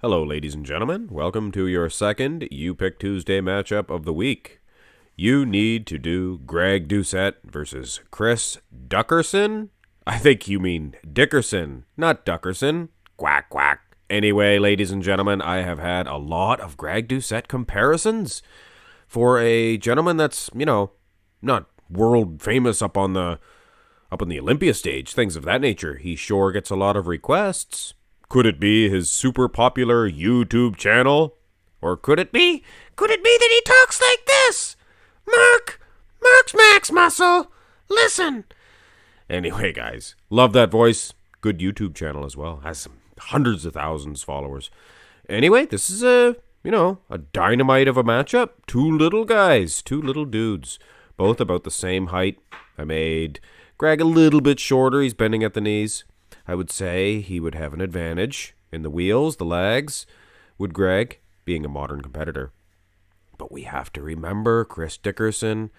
Hello, ladies and gentlemen. Welcome to your second You Pick Tuesday matchup of the week. You need to do Greg Doucette versus Chris Dickerson. I think you mean Dickerson, not Duckerson. Quack, quack. Anyway, ladies and gentlemen, I have had a lot of Greg Doucette comparisons for a gentleman that's, not world famous up on the Olympia stage, things of that nature. He sure gets a lot of requests. Could it be his super popular YouTube channel? Or could it be that he talks like this? Mark's Max Muscle, listen. Anyway, guys, love that voice. Good YouTube channel as well. Has some hundreds of thousands of followers. Anyway, this is a dynamite of a matchup. Two little guys, two little dudes, both about the same height. I made Greg a little bit shorter. He's bending at the knees. I would say he would have an advantage in the wheels, the legs, would Greg, being a modern competitor. But we have to remember Chris Dickerson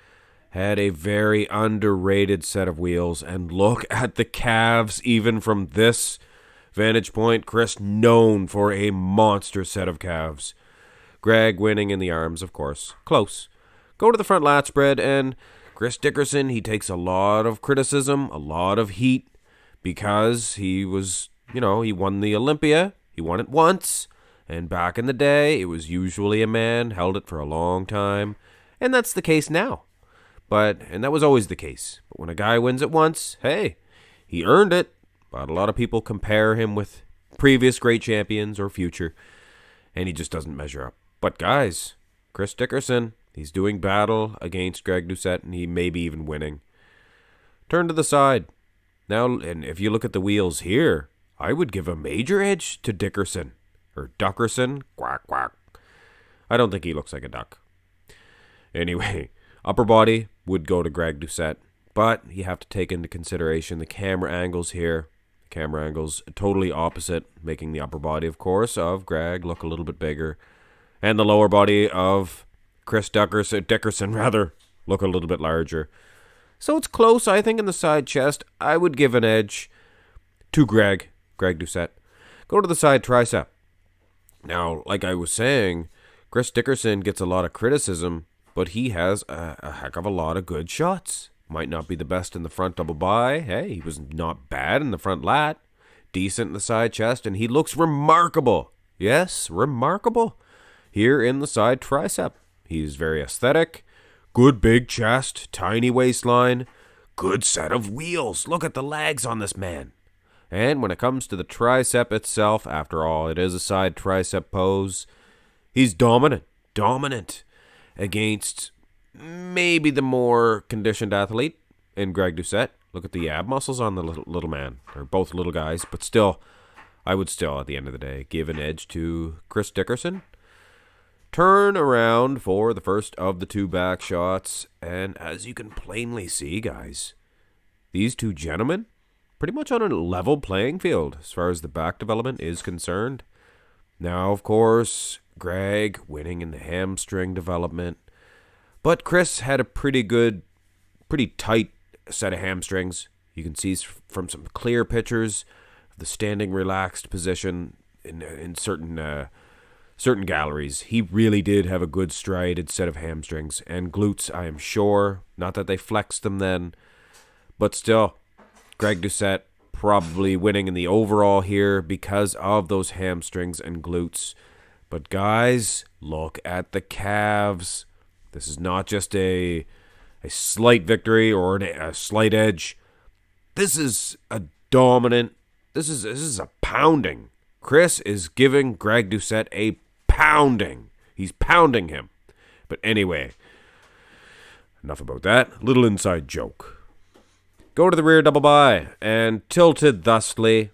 had a very underrated set of wheels, and look at the calves even from this vantage point. Chris known for a monster set of calves. Greg winning in the arms, of course. Close. Go to the front lat spread, and Chris Dickerson, he takes a lot of criticism, a lot of heat, because he was, he won the Olympia. He won it once. And back in the day, it was usually a man, held it for a long time. And that's the case now. And that was always the case. But when a guy wins it once, hey, he earned it. But a lot of people compare him with previous great champions or future. And he just doesn't measure up. But guys, Chris Dickerson, he's doing battle against Greg Doucette, and he may be even winning. Turn to the side. Now, and if you look at the wheels here, I would give a major edge to Dickerson. Or Duckerson. Quack, quack. I don't think he looks like a duck. Anyway, upper body would go to Greg Doucette. But you have to take into consideration the camera angles here. Camera angles totally opposite, making the upper body, of course, of Greg look a little bit bigger. And the lower body of Chris Dickerson, look a little bit larger. So it's close, I think, in the side chest. I would give an edge to Greg Doucette. Go to the side tricep. Now, like I was saying, Chris Dickerson gets a lot of criticism, but he has a heck of a lot of good shots. Might not be the best in the front double bi. Hey, he was not bad in the front lat. Decent in the side chest, and he looks remarkable. Yes, remarkable. Here in the side tricep. He's very aesthetic. Good big chest, tiny waistline, good set of wheels. Look at the legs on this man. And when it comes to the tricep itself, after all, it is a side tricep pose, he's dominant against maybe the more conditioned athlete in Greg Doucette. Look at the ab muscles on the little man. They're both little guys, but still, I would still, at the end of the day, give an edge to Chris Dickerson. Turn around for the first of the two back shots, and as you can plainly see, guys, these two gentlemen pretty much on a level playing field as far as the back development is concerned. Now, of course, Greg winning in the hamstring development, but Chris had a pretty tight set of hamstrings. You can see from some clear pictures of the standing relaxed position in certain galleries. He really did have a good strided set of hamstrings and glutes, I am sure. Not that they flexed them then, but still, Greg Doucette probably winning in the overall here because of those hamstrings and glutes. But guys, look at the calves. This is not just a slight victory or a slight edge. This is a dominant. This is a pounding. Chris is giving Greg Doucette a pounding. He's pounding him. But anyway, enough about that. Little inside joke. Go to the rear double bi, and tilted thusly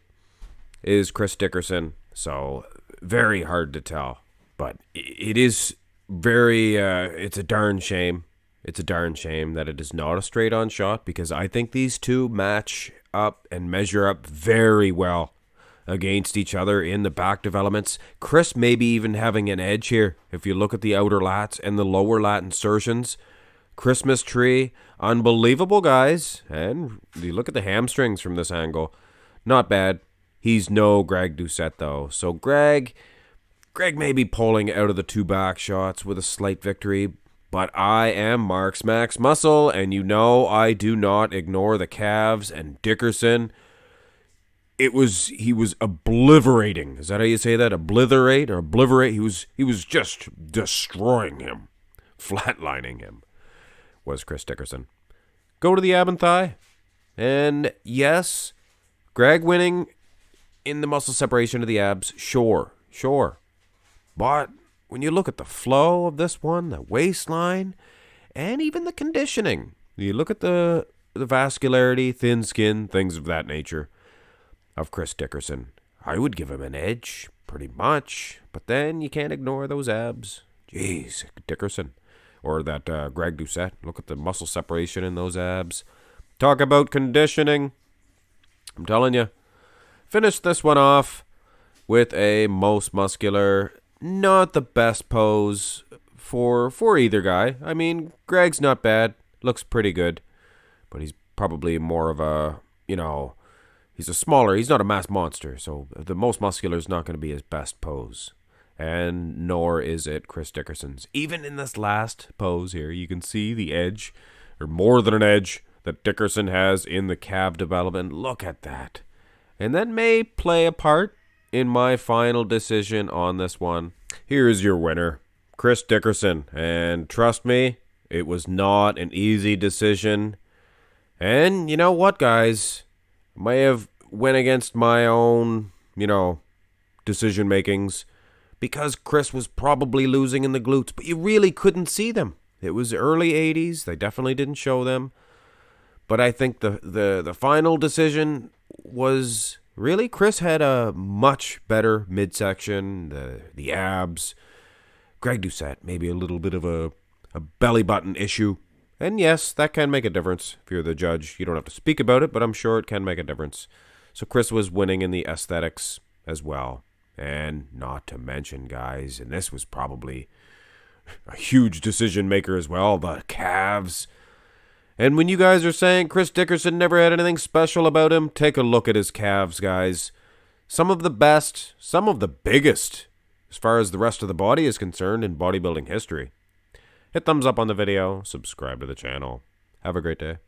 is Chris Dickerson. So very hard to tell, but it is very. It's a darn shame. It's a darn shame that it is not a straight-on shot, because I think these two match up and measure up very well against each other in the back developments. Chris maybe even having an edge here. If you look at the outer lats and the lower lat insertions, Christmas tree, unbelievable, guys. And you look at the hamstrings from this angle, not bad. He's no Greg Doucette, though. So Greg, Greg may be pulling out of the 2 back shots with a slight victory, but I am Mark's Max Muscle, and you know I do not ignore the calves and Dickerson. He was obliterating. Is that how you say that? Obliterate or obliterate? He was just destroying him, flatlining him. Was Chris Dickerson. Go to the ab and thigh, and yes, Greg winning in the muscle separation of the abs. Sure, but when you look at the flow of this one, the waistline, and even the conditioning, you look at the vascularity, thin skin, things of that nature of Chris Dickerson, I would give him an edge, pretty much. But then you can't ignore those abs. Jeez, Dickerson. Or that Greg Doucette. Look at the muscle separation in those abs. Talk about conditioning. I'm telling you. Finish this one off with a most muscular, not the best pose for either guy. I mean, Greg's not bad. Looks pretty good. But he's probably more of a, he's a smaller, he's not a mass monster, so the most muscular is not going to be his best pose. And nor is it Chris Dickerson's. Even in this last pose here, you can see the edge, or more than an edge, that Dickerson has in the calf development. Look at that. And that may play a part in my final decision on this one. Here's your winner, Chris Dickerson. And trust me, it was not an easy decision. And you know what, guys? May have went against my own, decision makings, because Chris was probably losing in the glutes, but you really couldn't see them. It was early 80s. They definitely didn't show them. But I think the final decision was really Chris had a much better midsection, the abs. Greg Doucette, maybe a little bit of a belly button issue. And yes, that can make a difference. If you're the judge, you don't have to speak about it, but I'm sure it can make a difference. So Chris was winning in the aesthetics as well. And not to mention, guys, and this was probably a huge decision maker as well, the calves. And when you guys are saying Chris Dickerson never had anything special about him, take a look at his calves, guys. Some of the best, some of the biggest, as far as the rest of the body is concerned in bodybuilding history. Hit thumbs up on the video, subscribe to the channel. Have a great day.